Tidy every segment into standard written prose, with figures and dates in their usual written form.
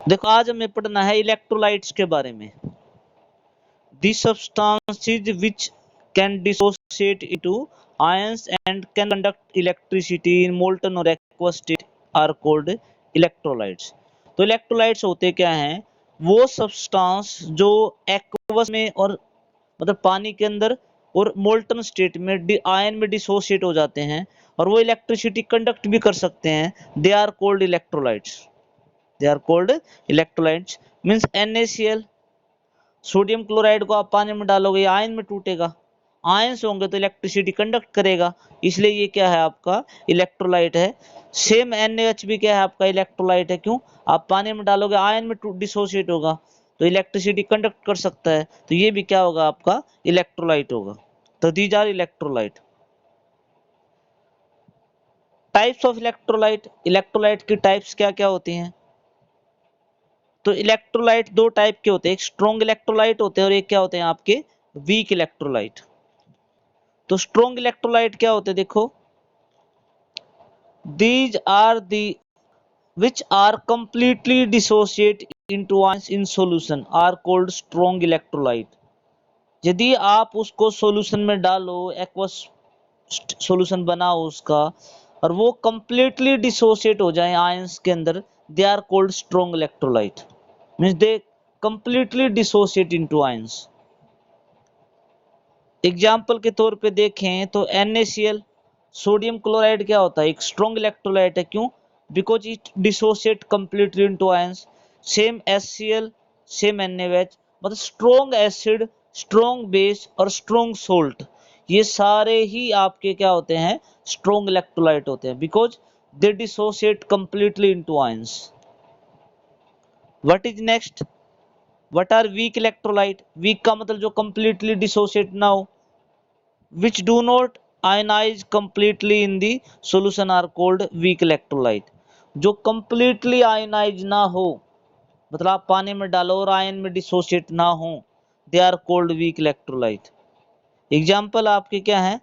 देखो आज हमें पढ़ना है इलेक्ट्रोलाइट्स के बारे में। दी substances which can dissociate into ions and can conduct electricity in molten or aqueous state are called electrolytes। तो इलेक्ट्रोलाइट्स होते क्या हैं? वो सब्सटेंस जो एक्वस में और मतलब पानी के अंदर और मोल्टन स्टेट में आयन में डिसोसिएट हो जाते हैं और वो इलेक्ट्रिसिटी कंडक्ट भी कर सकते हैं। They are called electrolytes. They are called electrolytes means NaCl। Sodium chloride को आप पानी में डालोगे आयन में टूटेगा, आयंस होंगे तो इलेक्ट्रिसिटी कंडक्ट करेगा, इसलिए ये क्या है आपका इलेक्ट्रोलाइट है। सेम NaH भी क्या है आपका इलेक्ट्रोलाइट है। क्यों? आप पानी में डालोगे आयन में डिसोसिएट होगा तो इलेक्ट्रिसिटी कंडक्ट कर सकता है, तो ये भी क्या होगा आपका इलेक्ट्रोलाइट होगा। तो these are electrolyte. Types of electrolyte. Electrolyte की टाइप्स क्या क्या होती हैं? तो इलेक्ट्रोलाइट दो टाइप के होते हैं, एक स्ट्रॉन्ग इलेक्ट्रोलाइट होते हैं और एक क्या होते हैं आपके वीक इलेक्ट्रोलाइट। तो स्ट्रॉन्ग इलेक्ट्रोलाइट क्या होते हैं? देखो, these are the which are completely dissociate into ions in solution are called strong electrolyte। यदि आप उसको सॉल्यूशन में डालो, एक्वस सॉल्यूशन बनाओ उसका और वो completely dissociate हो जाए आयंस के अंदर, they are called strong electrolyte means they completely dissociate into ions। Example के तौर पे देखें तो NaCl सोडियम क्लोराइड क्या होता है? एक स्ट्रॉन्ग इलेक्ट्रोलाइट है। क्यों? Because it dissociate completely into ions. Same HCl, same NaOH, मतलब स्ट्रॉन्ग एसिड, स्ट्रॉन्ग बेस और स्ट्रॉन्ग सोल्ट, ये सारे ही आपके क्या होते हैं? स्ट्रॉन्ग इलेक्ट्रोलाइट होते हैं because they dissociate completely into ions. What is next? What are weak electrolyte? Weak का मतलब जो कंप्लीटली डिसोसिएट ना हो, which do not ionize completely in the solution are called weak electrolyte। जो completely ionize ना हो, मतलब आप पानी में डालो और आयन में डिसोसिएट ना हो, they are called weak electrolyte। Example आपके क्या है?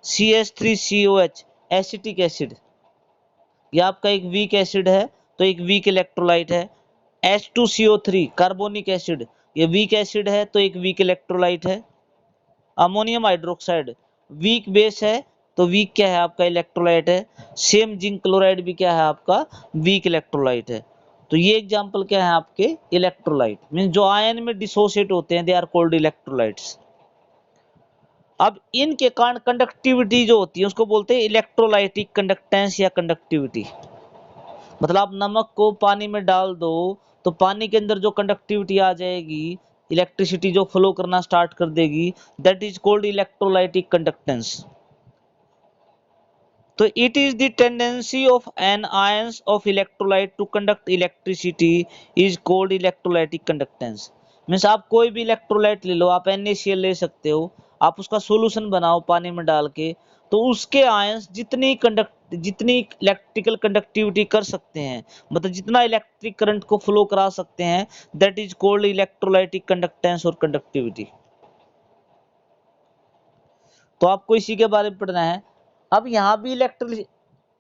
CH3COH एसिटिक एसिड, ये आपका एक वीक एसिड है तो एक वीक इलेक्ट्रोलाइट है। H2CO3 कार्बोनिक एसिड, ये वीक एसिड है तो एक वीक इलेक्ट्रोलाइट है। अमोनियम हाइड्रोक्साइड वीक बेस है तो वीक क्या है आपका इलेक्ट्रोलाइट है। सेम जिंक क्लोराइड भी क्या है आपका वीक इलेक्ट्रोलाइट है। तो ये एग्जांपल क्या है आपके इलेक्ट्रोलाइट मींस जो आयन में डिसोसिएट होते हैं, दे आर कॉल्ड इलेक्ट्रोलाइट्स। अब इनके कारण कंडक्टिविटी जो होती है उसको बोलते हैं इलेक्ट्रोलाइटिक कंडक्टेंस या कंडक्टिविटी। मतलब आप नमक को पानी में डाल दो तो पानी के अंदर जो कंडक्टिविटी आ जाएगी, इलेक्ट्रिसिटी जो फ्लो करना स्टार्ट कर देगी, that is called electrolytic conductance. तो it is the tendency of an ions of electrolyte to conduct electricity is called electrolytic conductance. Means आप कोई भी इलेक्ट्रोलाइट ले लो, आप NaCl ले सकते हो, आप उसका सॉल्यूशन बनाओ पानी में डाल के, तो उसके आयंस जितनी इलेक्ट्रिकल कंडक्टिविटी कर सकते हैं, मतलब जितना इलेक्ट्रिक करंट को फ्लो करा सकते हैं, that is called electrolytic conductance और कंडक्टिविटी। तो आपको इसी के बारे में पढ़ना है। अब यहाँ भी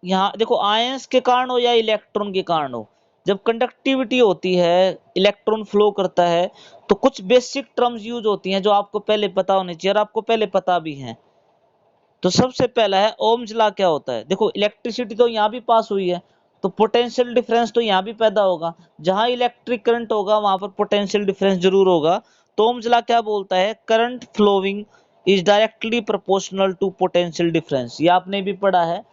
यहाँ देखो, आयंस के कारण हो या इलेक्ट्रॉन के कारण हो, जब कंडक्टिविटी होती है, इलेक्ट्रॉन फ्लो करता है, तो कुछ बेसिक टर्म्स यूज होती हैं जो आपको पहले पता होनी चाहिए और आपको पहले पता भी हैं। तो सबसे पहला है ओम्स लॉ। क्या होता है? देखो, इलेक्ट्रिसिटी तो यहाँ भी पास हुई है तो पोटेंशियल डिफरेंस तो यहाँ भी पैदा होगा। जहां इलेक्ट्रिक करंट होगा वहां पर पोटेंशियल डिफरेंस जरूर होगा। तो ओम्स लॉ क्या बोलता है? Current flowing is directly proportional to potential difference. ये आपने भी पढ़ा है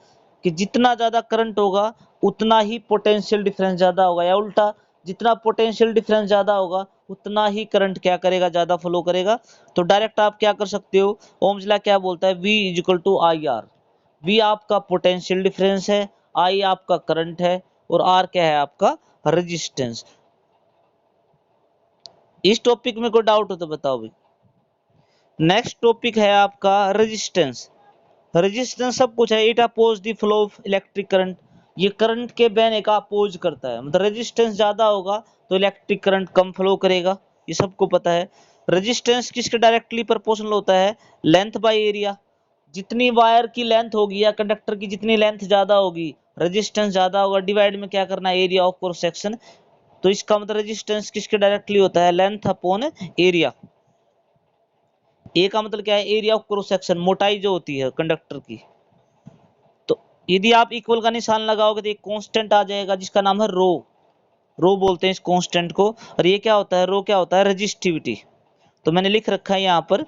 कि जितना ज्यादा करंट होगा उतना ही पोटेंशियल डिफरेंस ज्यादा होगा, या उल्टा, जितना पोटेंशियल डिफरेंस ज्यादा होगा उतना ही करंट क्या करेगा? ज्यादा फ्लो करेगा। तो डायरेक्ट आप क्या कर सकते हो? ओम्स लॉ क्या बोलता है? V is equal to IR। V आपका पोटेंशियल डिफरेंस है, I आपका करंट है और R क्या है? आपका रेजिस्टेंस। इस टॉपिक में कोई डाउट हो तो बताओ भाई। नेक्स्ट टॉपिक है आपका रेजिस्टेंस। रेजिस्टेंस सब कुछ है। It oppose the flow of electric current, ये करंट के बहने का अपोज करता है। मतलब रेजिस्टेंस ज्यादा होगा तो इलेक्ट्रिक करंट कम फ्लो करेगा, ये सबको पता है। रेजिस्टेंस किसके डायरेक्टली प्रोपोर्शनल होता है? Length by area. जितनी वायर की लेंथ होगी या कंडक्टर की जितनी लेंथ ज्यादा होगी, रेजिस्टेंस ज्यादा होगा, डिवाइड में क्या करना है? Area of cross section. तो इसका मतलब रेजिस्टेंस किसके डायरेक्टली होता है, लेंथ अपॉन एरिया। ए का मतलब क्या है, एरिया ऑफ क्रॉस सेक्शन, मोटाई जो होती है कंडक्टर की। तो यदि आप इक्वल का निशान लगाओगे तो एक कांस्टेंट आ जाएगा जिसका नाम है रो, रो बोलते हैं इस कांस्टेंट को। और ये क्या होता है, रो क्या होता है, रेजिस्टिविटी। तो मैंने लिख रखा है यहाँ पर,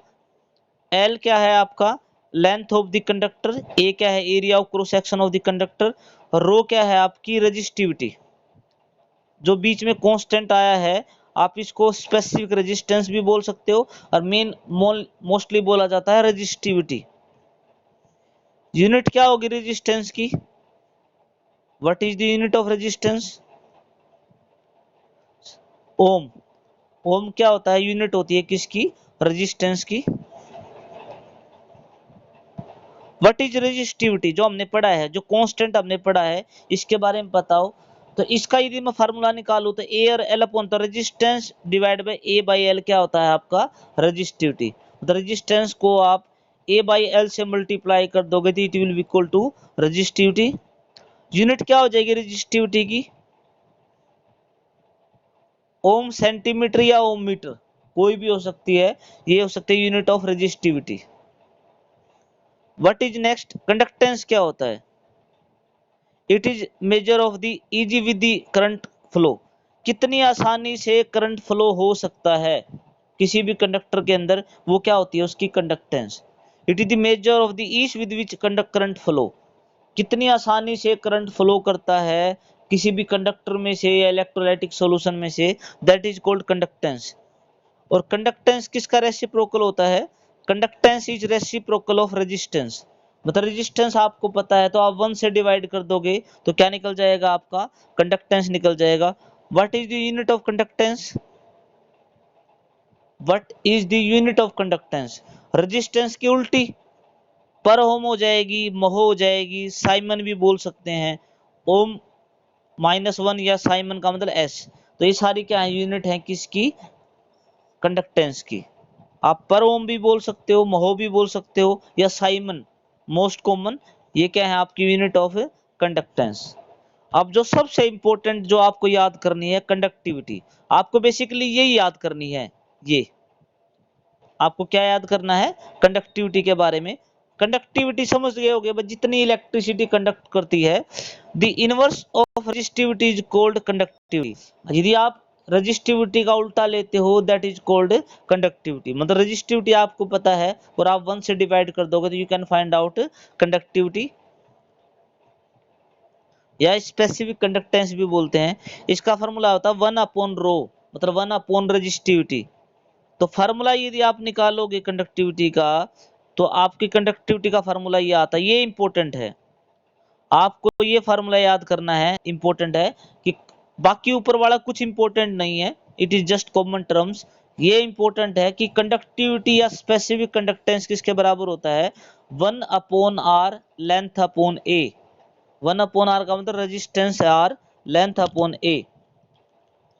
एल क्या है आपका, लेंथ ऑफ द कंडक्टर, ए क्या है, area of cross section of the conductor, और रो क्या है आपकी, रेजिस्टिविटी। जो बीच में कांस्टेंट आया है आप इसको स्पेसिफिक रेजिस्टेंस भी बोल सकते हो, और मेन मोस्टली बोला जाता है रेजिस्टिविटी। यूनिट क्या होगी रेजिस्टेंस की, what is the unit of resistance, ohm. Ohm क्या होता है, यूनिट होती है किसकी, रेजिस्टेंस की। व्हाट इज रेजिस्टिविटी, जो हमने पढ़ा है, जो कांस्टेंट हमने पढ़ा है, इसके बारे में बताओ। तो इसका यदि मैं फार्मूला निकालूं तो ए और एल अपॉन, तो resistance divide by A by L क्या होता है आपका, रेजिस्टिविटी। तो रेजिस्टेंस को आप ए बाय एल से मल्टीप्लाई कर दोगे तो it will be equal to resistivity. Unit क्या हो जाएगी रेजिस्टिविटी की, ओम सेंटीमीटर या ओम मीटर, कोई भी हो सकती है, ये हो सकती है unit of resistivity. What is next, conductance क्या होता है, it is major of the easy with the current flow, कितनी आसानी से करंट फ्लो हो सकता है किसी भी कंडक्टर के अंदर, वो क्या होती है उसकी conductance. It is the measure of the ease with which conduct current flow, कितनी आसानी से करंट फ्लो करता है किसी भी कंडक्टर में से या इलेक्ट्रोलाइटिक सॉल्यूशन में से, दैट इज कॉल्ड कंडक्टेंस। और कंडक्टेंस किसका रेसिप्रोकल होता है, conductance is reciprocal of resistance. मतलब रेजिस्टेंस आपको पता है तो आप 1 से डिवाइड कर दोगे तो क्या निकल जाएगा आपका, कंडक्टेंस निकल जाएगा। What is the unit of conductance, what is the unit of conductance, resistance की उल्टी, पर ओम हो जाएगी, महो हो जाएगी, साइमन भी बोल सकते हैं, ओम -1 या साइमन का मतलब एस। तो ये सारी क्या है, यूनिट है किसकी, कंडक्टेंस की। आप पर ओम भी बोल सकते हो, महो भी बोल सकते हो, या साइमन मोस्ट कॉमन, ये क्या है आपकी यूनिट ऑफ कंडक्टेंस। अब जो सबसे इंपॉर्टेंट जो आपको याद करनी है, कंडक्टिविटी, आपको बेसिकली यही याद करनी है। ये आपको क्या याद करना है, कंडक्टिविटी के बारे में। कंडक्टिविटी समझ गए होगे, बस जितनी इलेक्ट्रिसिटी कंडक्ट करती है, the inverse of resistivity is called conductivity. यदि आप रेजिस्टिविटी का उल्टा लेते हो दैट इज कॉल्ड कंडक्टिविटी। मतलब रेजिस्टिविटी आपको पता है और आप 1 से डिवाइड कर दोगे तो you can find out conductivity, या स्पेसिफिक कंडक्टेंस भी बोलते हैं। इसका फॉर्मूला होता है 1 अपॉन रो, मतलब 1 अपॉन रेजिस्टिविटी। तो फार्मूला यदि आप निकालोगे कंडक्टिविटी का तो आपकी कंडक्टिविटी का फार्मूला ये आता है, ये इंपॉर्टेंट है, आपको ये फार्मूला याद करना है, इंपॉर्टेंट है कि बाकी ऊपर वाला कुछ इंपॉर्टेंट नहीं है, it is just common terms. ये इंपॉर्टेंट है कि कंडक्टिविटी या स्पेसिफिक कंडक्टेंस किसके बराबर होता है, 1 upon R length upon A. 1 upon R का मतलब resistance R, length upon A.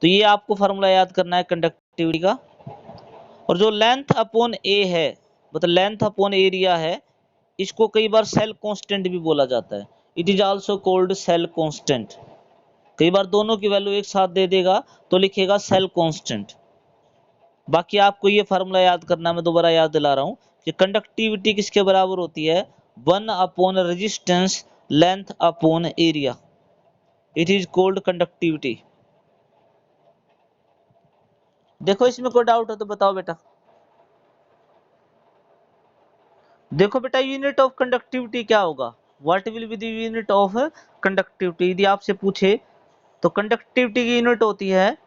तो ये आपको फार्मूला याद करना है कंडक्टिविटी का। और जो लेंथ अपॉन ए है, मतलब लेंथ अपॉन एरिया है, इसको कई बार सेल कांस्टेंट भी बोला जाता है, it is also called cell constant. कई बार दोनों की वैल्यू एक साथ दे देगा तो लिखेगा सेल कांस्टेंट। बाकी आपको ये फार्मूला याद करना, मैं दोबारा याद दिला रहा हूं कि कंडक्टिविटी किसके बराबर होती है, 1 upon resistance length upon area, it is called conductivity. देखो इसमें कोई डाउट हो तो बताओ बेटा। देखो बेटा, यूनिट ऑफ कंडक्टिविटी क्या होगा, what will be the unit of conductivity. यदि आपसे पूछे तो कंडक्टिविटी की यूनिट होती है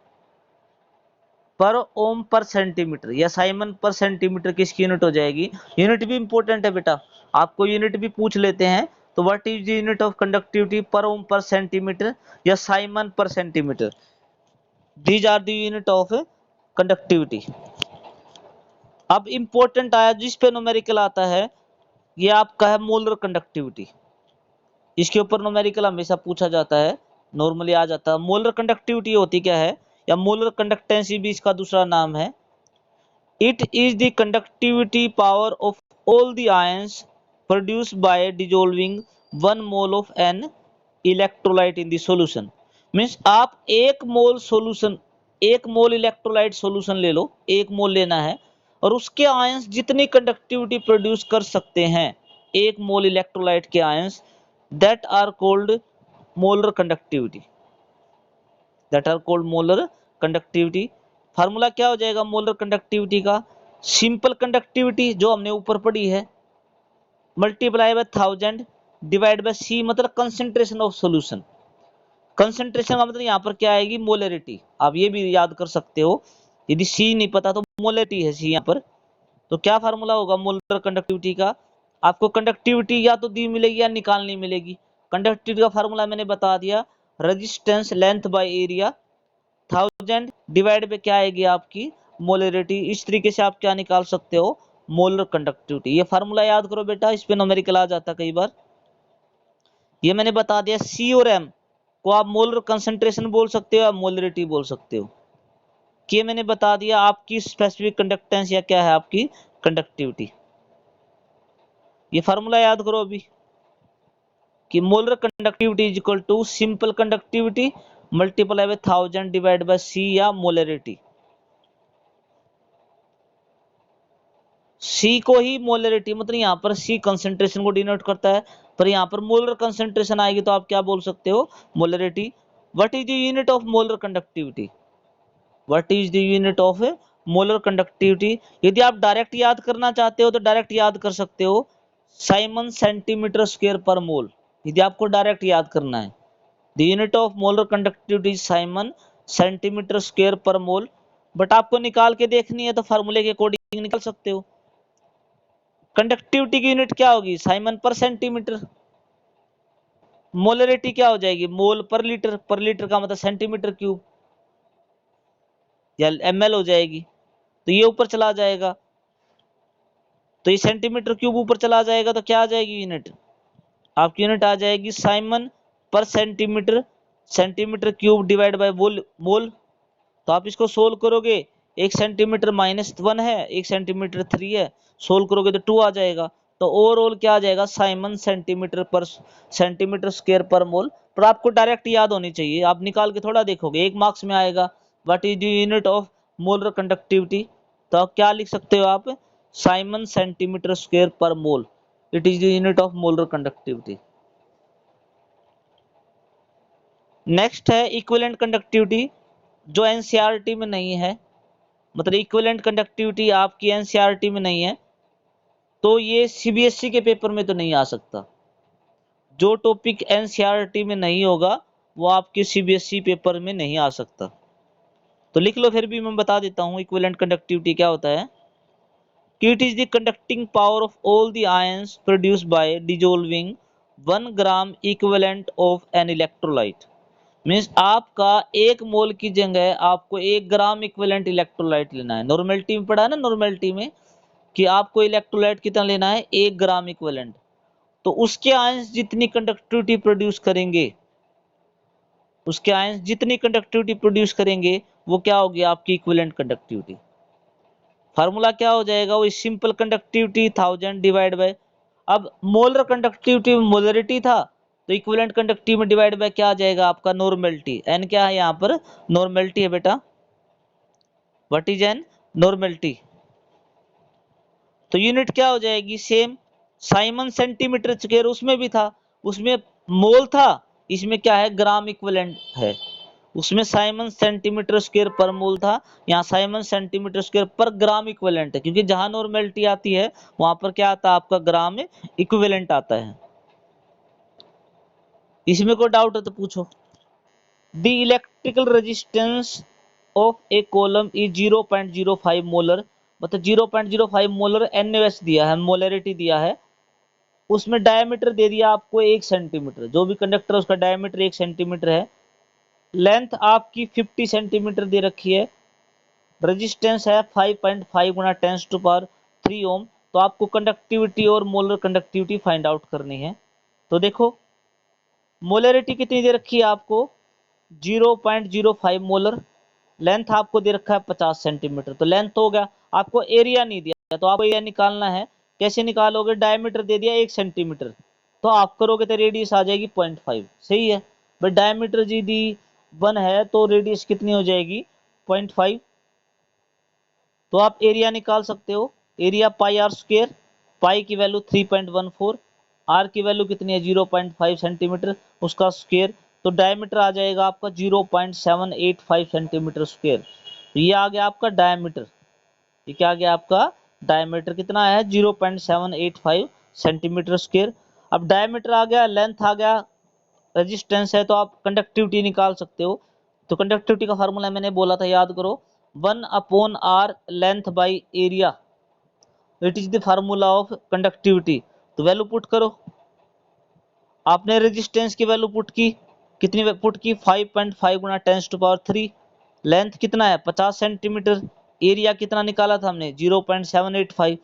पर ओम पर सेंटीमीटर, या साइमन पर सेंटीमीटर किसकी यूनिट हो जाएगी। यूनिट भी इंपॉर्टेंट है बेटा, आपको यूनिट भी पूछ लेते हैं। तो what is the unit of conductivity, per ohm per centimetre या siemens per centimetre, these are the unit of conductivity. अब इंपॉर्टेंट आया जिस पे न्यूमेरिकल आता है, ये आपका है मोलर कंडक्टिविटी। इसके ऊपर न्यूमेरिकल हमेशा पूछा जाता है, नॉर्मली आ जाता है। मोलर कंडक्टिविटी होती क्या है, या मोलर कंडक्टेंसी भी इसका दूसरा नाम है। It is the conductivity power of all the ions produced by dissolving 1 mole of an electrolyte in the solution. Means आप एक मोल सॉल्यूशन, एक मोल इलेक्ट्रोलाइट सॉल्यूशन ले लो, एक मोल लेना है और उसके आयंस जितनी कंडक्टिविटी प्रोड्यूस कर सकते हैं, एक मोल इलेक्ट्रोलाइट के ions, that are called molar conductivity, that are called molar conductivity. Formula क्या हो जाएगा मोलर कंडक्टिविटी का? सिंपल कंडक्टिविटी जो हमने ऊपर पढ़ी है, multiply by 1000 divide by C, मतलब कंसेंट्रेशन ऑफ सॉल्यूशन। कंसेंट्रेशन का मतलब यहाँ पर क्या आएगी? मोलरिटी। आप ये भी याद कर सकते हो, यदि सी नहीं पता तो मोलरिटी है सी यहाँ पर। तो क्या फार्मूला होगा मोलर कंडक्टिविटी का? आपको कंडक्टिविटी या तो दी मिलेगी या निकालनी मिलेगी। कंडक्टिविटी का फार्मूला मैंने बता दिया, resistance length by area, 1000 divide पे क्या आएगी आपकी? मोलरिटी। इस तरीके से आप क्या निकाल सकते हो? Molar conductivity. ये फार्मूला याद करो बेटा, इस पे न्यूमेरिकल आ जाता कई बार। ये मैंने बता दिया, सी और एम को आप मोलर कंसंट्रेशन बोल सकते हो या मोलरिटी बोल सकते हो। कि मैंने बता दिया आपकी स्पेसिफिक कंडक्टेंस या क्या है आपकी कंडक्टिविटी। ये फार्मूला याद करो अभी कि molar conductivity is equal to simple conductivity multiply by 1000 divide by C या मोलरिटी। सी को ही मोलरिटी, मतलब यहाँ पर सी कंसंट्रेशन को डिनोट करता है, पर यहाँ पर मोलर कंसंट्रेशन आएगी तो आप क्या बोल सकते हो? Molarity. What is the unit of molar conductivity? What is the unit of molar conductivity? यदि आप डायरेक्ट याद करना चाहते हो तो डायरेक्ट याद कर सकते हो, साइमन सेंटीमीटर स्क्वायर पर मोल। यदि आपको डायरेक्ट याद करना है, the unit of molar conductivity Simon centimetre square पर मोल। बट आपको निकाल के देखनी है तो फार्मूले के अकॉर्डिंग निकाल सकते हो। कंडक्टिविटी की यूनिट क्या होगी? Simon per centimetre. मोलरिटी क्या हो जाएगी? मोल पर लीटर, पर लीटर का मतलब सेंटीमीटर क्यूब या एमएल हो जाएगी। तो ये ऊपर चला जाएगा, तो ये सेंटीमीटर क्यूब ऊपर चला जाएगा तो क्या आ जाएगी यूनिट? आपकी यूनिट आ जाएगी Simon per centimetre, centimetre cube divide by mole. तो आप इसको सोल्व करोगे, 1 सेंटीमीटर -1 है, 1 सेंटीमीटर 3 है, सोल्व करोगे तो 2 आ जाएगा। तो ओवरऑल क्या आ जाएगा? साइमन सेंटीमीटर पर सेंटीमीटर स्क्वायर पर मोल। पर आपको डायरेक्ट याद होनी चाहिए, आप निकाल के थोड़ा देखोगे, 1 मार्क्स में आएगा what is the unit of molar conductivity. तो आप क्या लिख सकते हो आप? साइमन सेंटीमीटर स्क्वायर पर mole, it is the unit of molar conductivity. Next है इक्विवेलेंट कंडक्टिविटी, जो एनसीईआरटी में नहीं है, मतलब इक्विवेलेंट कंडक्टिविटी आपकी एनसीईआरटी में नहीं है, तो ये सीबीएसई के पेपर में तो नहीं आ सकता। जो टॉपिक एनसीईआरटी में नहीं होगा वो आपके सीबीएसई पेपर में नहीं आ सकता। तो लिख लो, फिर भी मैं बता देता हूँ इक्विवेलेंट कंडक्टिविटी क्या होता है। कि it is the conducting power of all the ions produced by dissolving 1 gram equivalent of an electrolyte. Means आपका 1 मोल की जगह आपको 1 ग्राम इक्विवेलेंट इलेक्ट्रोलाइट लेना है। नॉर्मेलिटी में पढ़ा है ना, नॉर्मेलिटी में कि आपको इलेक्ट्रोलाइट कितना लेना है? 1 ग्राम इक्विवेलेंट। तो उसके आयंस जितनी कंडक्टिविटी प्रोड्यूस करेंगे, उसके आयंस जितनी कंडक्टिविटी प्रोड्यूस करेंगे वो क्या होगी? आपकी इक्विवेलेंट कंडक्टिविटी। फार्मूला क्या हो जाएगा? वो सिंपल कंडक्टिविटी 1000 डिवाइड बाय, अब मोलर कंडक्टिविटी में मोलरिटी था तो इक्विवेलेंट कंडक्टिविटी में डिवाइड बाय क्या आ जाएगा आपका? नॉर्मेलिटी। एन क्या है यहाँ पर? नॉर्मेलिटी है बेटा। What is an? नॉर्मेलिटी। तो यूनिट क्या हो जाएगी? सेम, साइमन सेंटीमीटर स्क्वायर उसमें भी था, उसमें मोल था, इसमें क्या है? ग्राम इक्विवेलेंट है। उसमें साइमन सेंटीमीटर स्क्वायर पर मोल था, यहाँ साइमन सेंटीमीटर स्क्वायर पर ग्राम इक्विवेलेंट है, क्योंकि जहां नॉर्मेलिटी आती है वहां पर क्या आता है? आपका ग्राम इक्विवेलेंट आता है। इसमें कोई डाउट है तो पूछो। The electrical resistance of A column is 0.05 molar, मतलब 0.05 मोलर एनएस दिया है, मोलरिटी दिया है। उसमें डायमीटर दे दिया आपको 1 सेंटीमीटर, जो भी कंडक्टर उसका डायमीटर 1 सेंटीमीटर है। लेंथ आपकी 50 सेंटीमीटर दे रखी है। रेजिस्टेंस है 5.5 गुना 10⁻³ ओम। तो आपको कंडक्टिविटी और मोलर कंडक्टिविटी फाइंड आउट करनी है। तो देखो मोलरिटी कितनी दे रखी है आपको? 0.05 मोलर। लेंथ आपको दे रखा है 50 सेंटीमीटर, तो लेंथ हो गया। आपको एरिया नहीं दिया तो आपको एरिया निकालना है। कैसे निकालोगे? डायमीटर दे दिया 1 सेंटीमीटर, तो आप करोगे तो रेडियस आ जाएगी 0.5। सही है। बट डायमीटर जी दी 1 है तो रेडियस कितनी हो जाएगी 0.5। तो आप एरिया निकाल सकते हो, एरिया पाई आर स्क्वायर, पाई की वैल्यू 3.14, आर की वैल्यू कितनी है 0.5 सेंटीमीटर उसका स्क्वायर, तो डायमीटर आ जाएगा आपका 0.785 सेंटीमीटर स्क्वायर। तो ये आ गया आपका डायमीटर, ये क्या आ गया आपका डायमीटर कितना है 0.785 सेंटीमीटर स्क्वायर। अब डायमीटर आ गया, लेंथ आ गया, रेजिस्टेंस है, तो आप कंडक्टिविटी निकाल सकते हो। तो कंडक्टिविटी का फार्मूला मैंने बोला था, याद करो, 1/r length by area, it is the formula of conductivity. तो वैल्यू पुट करो, आपने रेजिस्टेंस की वैल्यू पुट की, कितनी पुट की 5.5 गुना 10⁻3, लेंथ कितना है 50 सेंटीमीटर, एरिया कितना निकाला था हमने 0.785।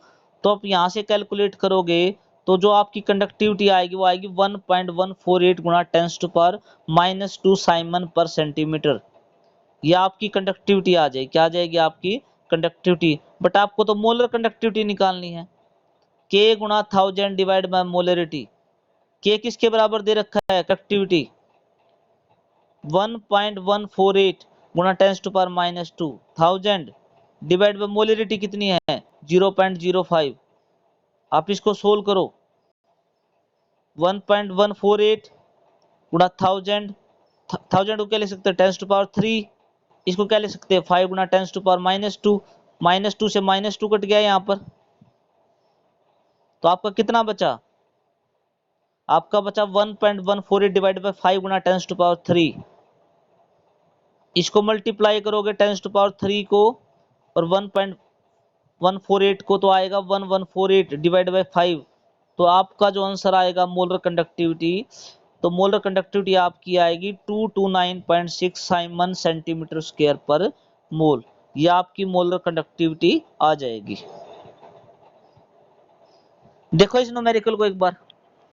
तो आप यहाँ से कैलकुलेट करोगे तो जो आपकी कंडक्टिविटी आएगी वो आएगी 1.148 गुना 10⁻² साइमन पर सेंटीमीटर। ये आपकी कंडक्टिविटी आ जाएगी, क्या आ जाएगी आपकी कंडक्टिविटी। बट आपको तो मोलर कंडक्टिविटी निकालनी है, K गुना 1000 डिवाइड बाय मोलरिटी। K किसके बराबर दे रखा है कंडक्टिविटी 1.148 गुना 10⁻² 1000 डिवाइड बाय मोलरिटी कितनी है 0.05। आप इसको सोल्व करो, 1.148 गुना 1000, 1000 को क्या लिख सकते हैं 10⁻3, इसको क्या लिख सकते हैं 5 गुना 10⁻², -2 से -2 कट गया यहाँ पर, तो आपका कितना बचा, आपका बचा 1.148 डिवाइड बाय 5 गुना 10⁻3। इसको मल्टीप्लाई करोगे 10⁻3 को और 1.148 को, तो आएगा 1148 डिवाइड बाय 5। तो आपका जो आंसर आएगा मोलर कंडक्टिविटी, तो मोलर कंडक्टिविटी आपकी आएगी 229.6 साइमन सेंटीमीटर स्क्वायर पर मोल। ये आपकी मोलर कंडक्टिविटी आ जाएगी। देखो इस न्यूमेरिकल को एक बार,